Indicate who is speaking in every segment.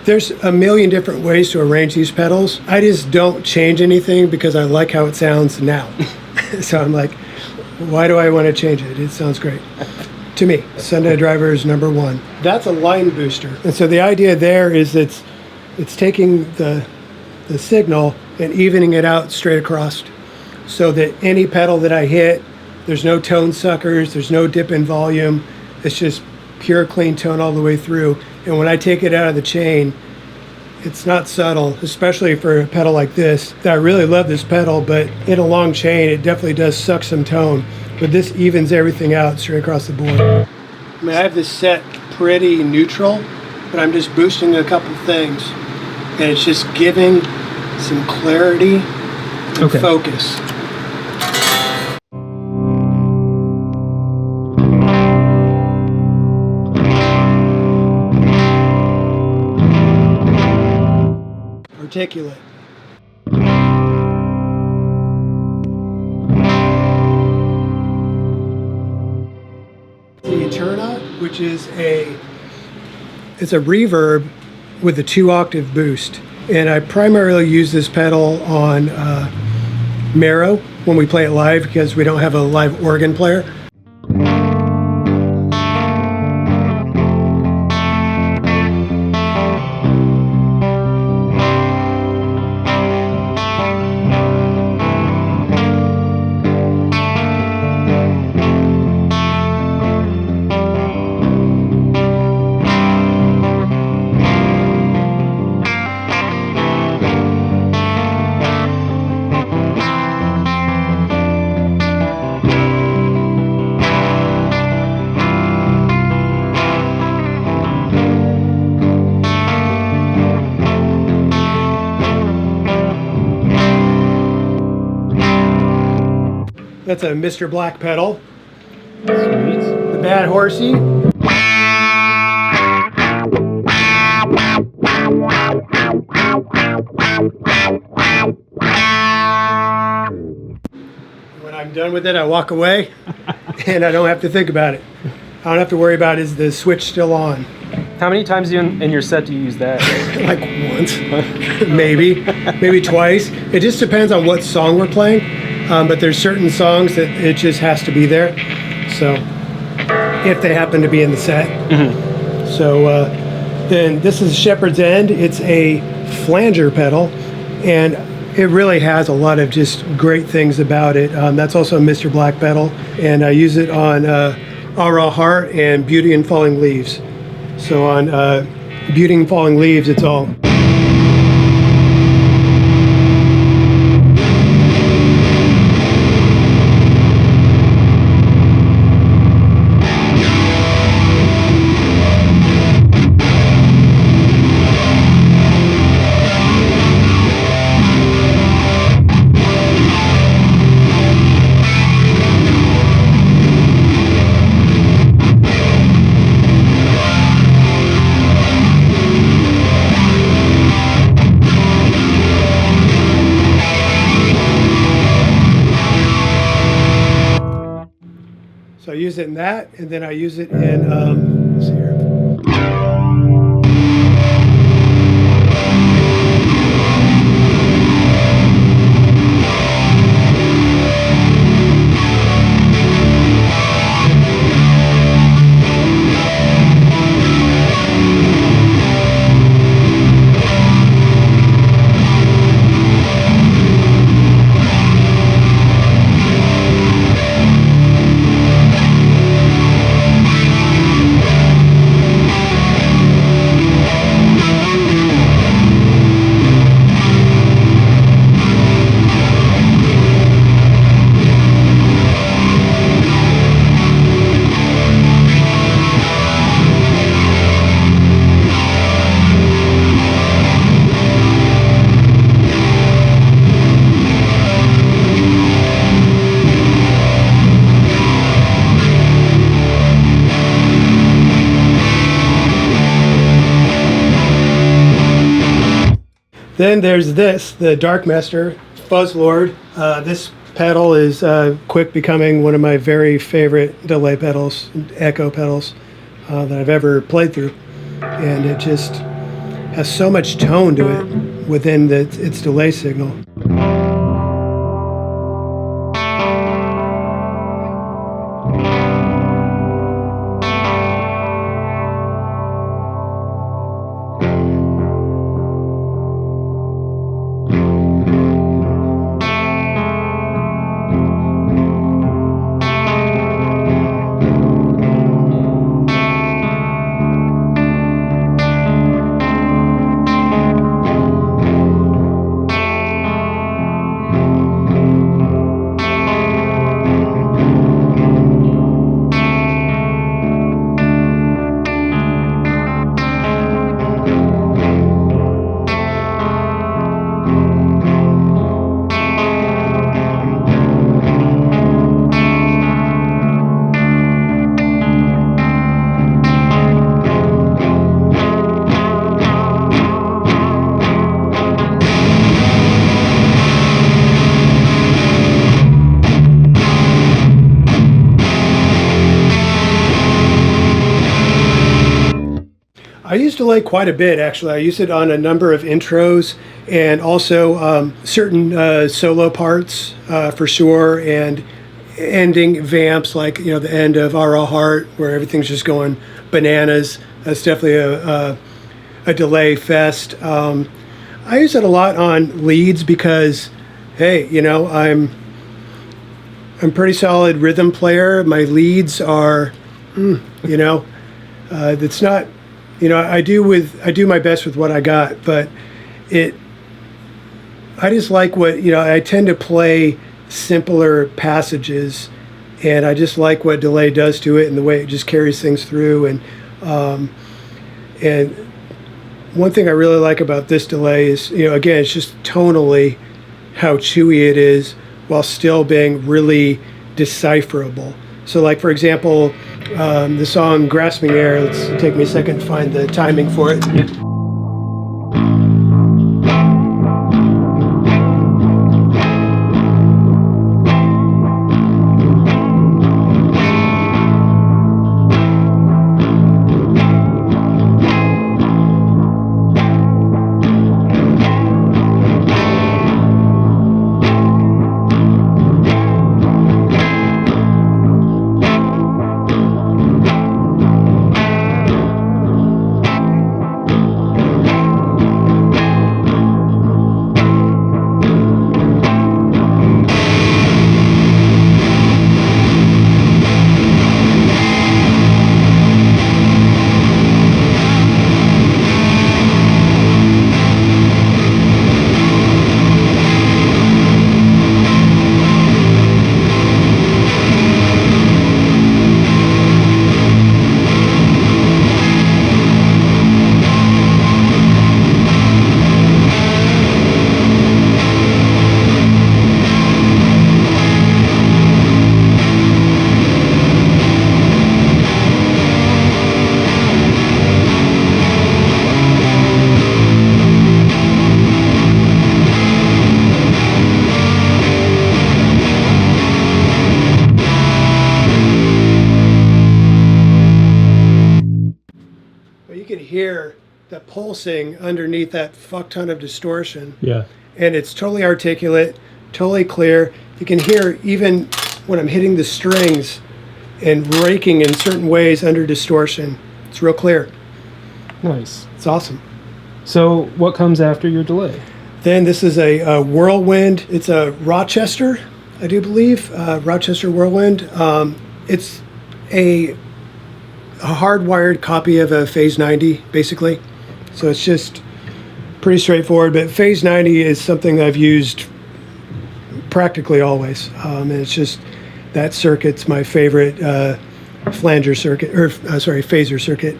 Speaker 1: There's a million different ways to arrange these pedals. I just don't change anything because I like how it sounds now. So I'm like, why do I want to change it? It sounds great. To me, Sunday Driver is number one. That's a line booster. And so the idea there is it's taking the signal and evening it out straight across so that any pedal that I hit, there's no tone suckers, there's no dip in volume. It's just pure clean tone all the way through. And when I take it out of the chain, it's not subtle, especially for a pedal like this. I really love this pedal, but in a long chain, it definitely does suck some tone. But this evens everything out straight across the board. I mean, I have this set pretty neutral, but I'm just boosting a couple things. And it's just giving some clarity and focus. Articulate. The Eterna, which is it's a reverb with a 2-octave boost. And I primarily use this pedal on Marrow when we play it live because we don't have a live organ player. That's a Mr. Black pedal.
Speaker 2: Sweet.
Speaker 1: The Bad Horsie. When I'm done with it, I walk away and I don't have to think about it. I don't have to worry about is the switch still on.
Speaker 2: How many times in your set do you use that?
Speaker 1: Like once, maybe twice. It just depends on what song we're playing. But there's certain songs that it just has to be there. So if they happen to be in the set. Mm-hmm. So then this is Shepard's End. It's a flanger pedal, and it really has a lot of just great things about it. That's also a Mr. Black pedal, and I use it on All Raw Heart and Beauty and Falling Leaves. So on Beauty and Falling Leaves, it's all. So I use it in that, and then I use it in, let's see here. Then there's this, the Darkmaster Fuzzlord. This pedal is quick becoming one of my very favorite delay pedals, echo pedals that I've ever played through. And it just has so much tone to it within its delay signal. I use delay quite a bit, actually. I use it on a number of intros and also certain solo parts for sure, and ending vamps like the end of R.L. Heart where everything's just going bananas. That's definitely a delay fest. I use it a lot on leads because, hey, I'm pretty solid rhythm player. My leads are, it's not. I do my best with what I got, but I just like I tend to play simpler passages, and I just like what delay does to it and the way it just carries things through. And one thing I really like about this delay is, again, it's just tonally how chewy it is while still being really decipherable. So like, for example, the song Grasping Air, let's take me a second to find the timing for it.
Speaker 2: Yeah.
Speaker 1: Hear the pulsing underneath that fuck ton of distortion.
Speaker 2: Yeah.
Speaker 1: And it's totally articulate, totally clear. You can hear even when I'm hitting the strings and raking in certain ways under distortion. It's real clear.
Speaker 2: Nice.
Speaker 1: It's awesome.
Speaker 2: So what comes after your delay?
Speaker 1: Then this is a Whirlwind. It's a Rochester, I do believe, Rochester Whirlwind. It's a hardwired copy of a Phase 90, basically. So it's just pretty straightforward, but Phase 90 is something I've used practically always. And it's just, that circuit's my favorite flanger circuit, or phaser circuit.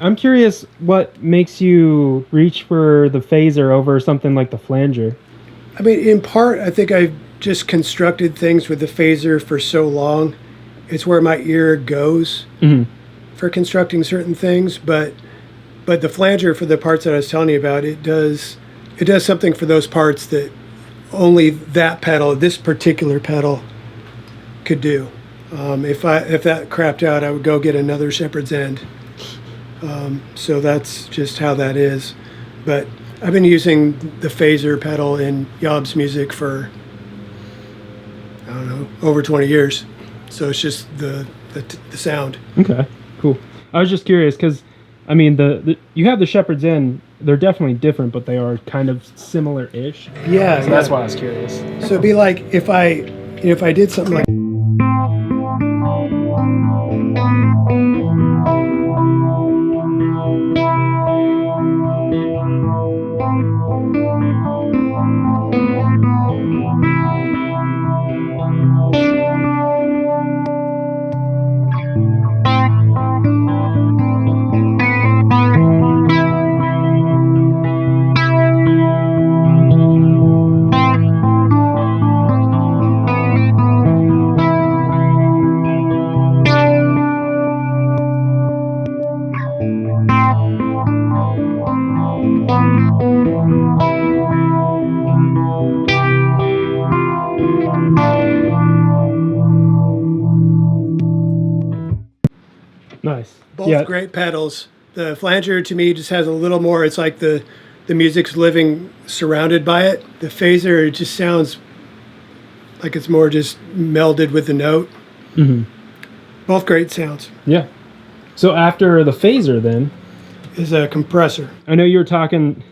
Speaker 2: I'm curious what makes you reach for the phaser over something like the flanger.
Speaker 1: I mean, in part, I think I've just constructed things with the phaser for so long. It's where my ear goes for constructing certain things. But the flanger, for the parts that I was telling you about, it does something for those parts that only that pedal, this particular pedal, could do. If that crapped out, I would go get another Shepard's end. So that's just how that is. But I've been using the phaser pedal in YOB's music for, I don't know, over 20 years. So it's just the sound.
Speaker 2: Okay, cool. I was just curious because, I mean, the you have the Shepard's end. They're definitely different, but they are kind of similar-ish.
Speaker 1: Yeah,
Speaker 2: so that's why I was curious.
Speaker 1: So it'd be like if I did something like.
Speaker 2: Nice.
Speaker 1: Both great pedals. The flanger to me just has a little more. It's like the music's living surrounded by it. The phaser, it just sounds like it's more just melded with the note. Both great sounds.
Speaker 2: Yeah. So after the phaser, then
Speaker 1: is a compressor.
Speaker 2: I know you were talking.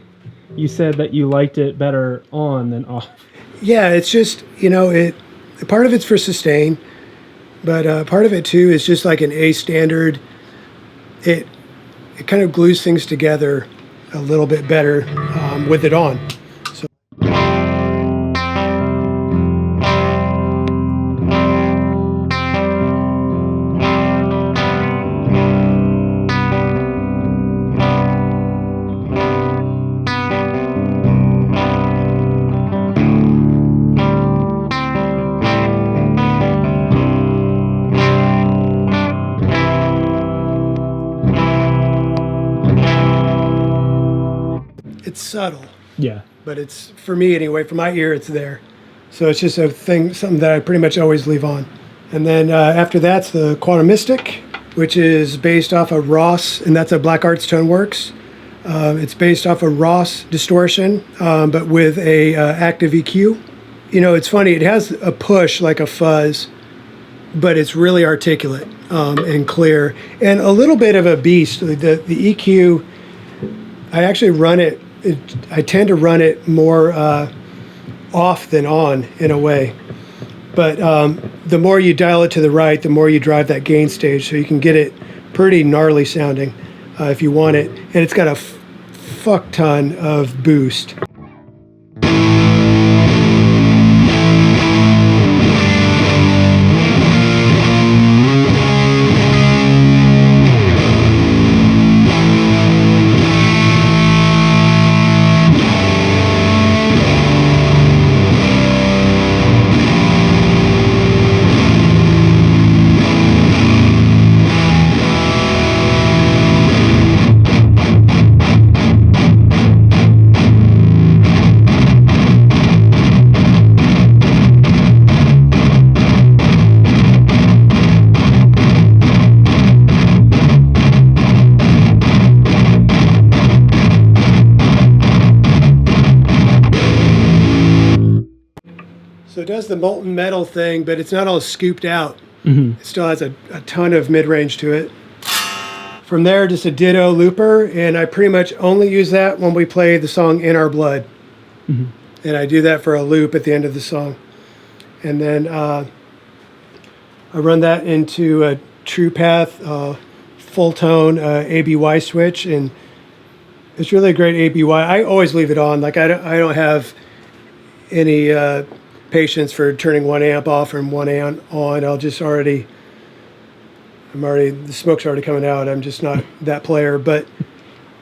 Speaker 2: You said that you liked it better on than off.
Speaker 1: Yeah, it's just part of it's for sustain. But part of it, too, is just like an A standard. It kind of glues things together a little bit better with it on. So. It's subtle. Yeah. But it's, for me anyway, for my ear, it's there. So it's just something that I pretty much always leave on. And then after that's the Quantum Mystic, which is based off of Ross, and that's a Black Arts Toneworks. It's based off of Ross distortion, but with a active EQ. It's funny, it has a push like a fuzz, but it's really articulate and clear. And a little bit of a beast. The EQ, I actually run it, I tend to run it more off than on in a way. But the more you dial it to the right, the more you drive that gain stage, so you can get it pretty gnarly sounding if you want it. And it's got a fuck ton of boost. So it does the molten metal thing, but it's not all scooped out. Mm-hmm. It still has a ton of mid-range to it. From there, just a Ditto looper, and I pretty much only use that when we play the song In Our Blood. Mm-hmm. And I do that for a loop at the end of the song. And then I run that into a True Path Fulltone ABY switch, and it's really a great ABY. I always leave it on. Like I don't have any patience for turning one amp off and one amp on. I'll just already The smoke's already coming out. I'm just not that player. But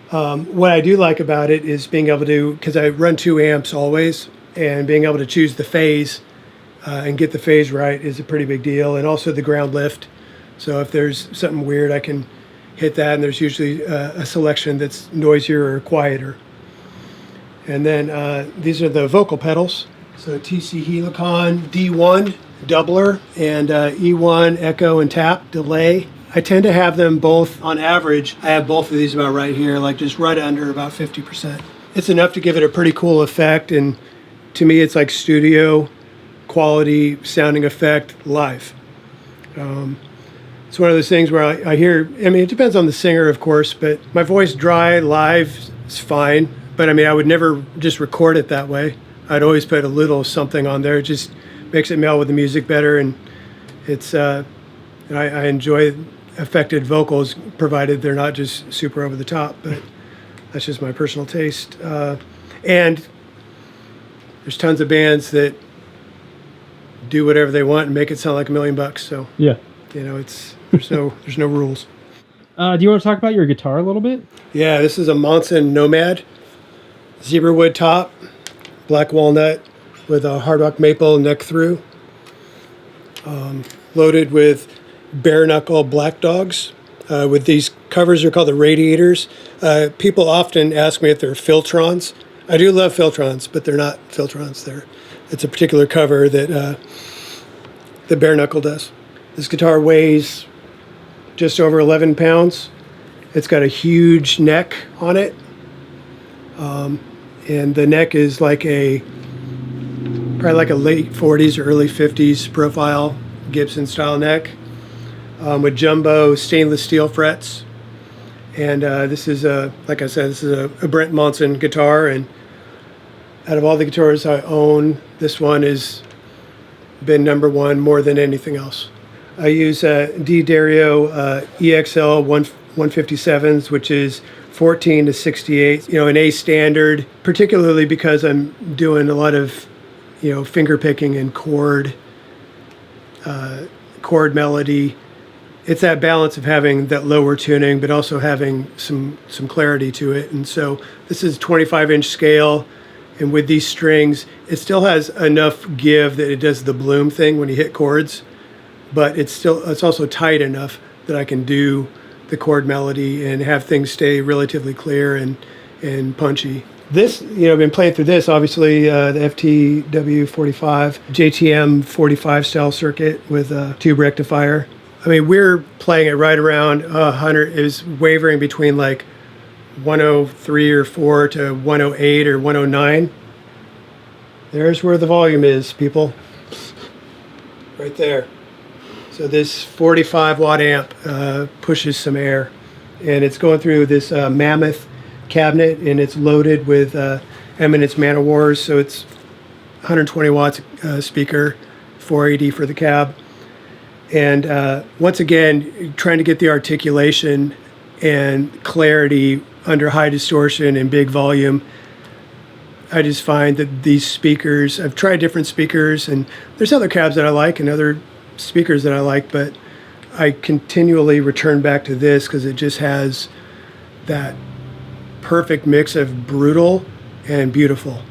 Speaker 1: what I do like about it is being able to, because I run 2 amps always, and being able to choose the phase and get the phase right is a pretty big deal. And also the ground lift. So if there's something weird, I can hit that, and there's usually a selection that's noisier or quieter. And then these are the vocal pedals. So TC Helicon D1 doubler and E1 echo and tap delay. I tend to have them both on average. I have both of these about right here, like just right under about 50%. It's enough to give it a pretty cool effect, and to me it's like studio quality sounding effect live. It's one of those things where I hear, I mean, it depends on the singer, of course, but my voice dry live is fine. But I mean, I would never just record it that way. I'd always put a little something on there. It just makes it meld with the music better. And it's, I enjoy affected vocals, provided they're not just super over the top, but that's just my personal taste. And there's tons of bands that do whatever they want and make it sound like $1 million. So
Speaker 2: yeah,
Speaker 1: you know, there's no rules.
Speaker 2: Do you want to talk about your guitar a little bit?
Speaker 1: Yeah, this is a Monson Nomad, zebra wood top, black walnut with a hard rock maple neck through, loaded with Bareknuckle black dogs. With these covers, they're called the radiators. People often ask me if they're Filtrons. I do love Filtrons, but they're not Filtrons. It's a particular cover that the Bareknuckle does. This guitar weighs just over 11 pounds. It's got a huge neck on it. And the neck is probably like a late 40s or early 50s profile Gibson style neck with jumbo stainless steel frets. And this is like I said, this is a Brent Monson guitar. And out of all the guitars I own, this one has been #1 more than anything else. I use D Dario EXL 157s, which is 14 to 68, an A standard, particularly because I'm doing a lot of, finger picking and chord melody. It's that balance of having that lower tuning, but also having some clarity to it. And so this is 25-inch scale, and with these strings, it still has enough give that it does the bloom thing when you hit chords, but it's also tight enough that I can do the chord melody and have things stay relatively clear and punchy. This, I've been playing through this, obviously, the FTW45, JTM 45 style circuit with a tube rectifier. I mean, we're playing it right around 100. It was wavering between like 103 or 4 to 108 or 109. There's where the volume is, people. Right there. So this 45 watt amp pushes some air, and it's going through this Mammoth cabinet, and it's loaded with Eminence Man Wars, so it's 120 watts speaker, 480 for the cab. And once again, trying to get the articulation and clarity under high distortion and big volume. I just find that these speakers, I've tried different speakers, and there's other cabs that I like and other speakers that I like, but I continually return back to this because it just has that perfect mix of brutal and beautiful.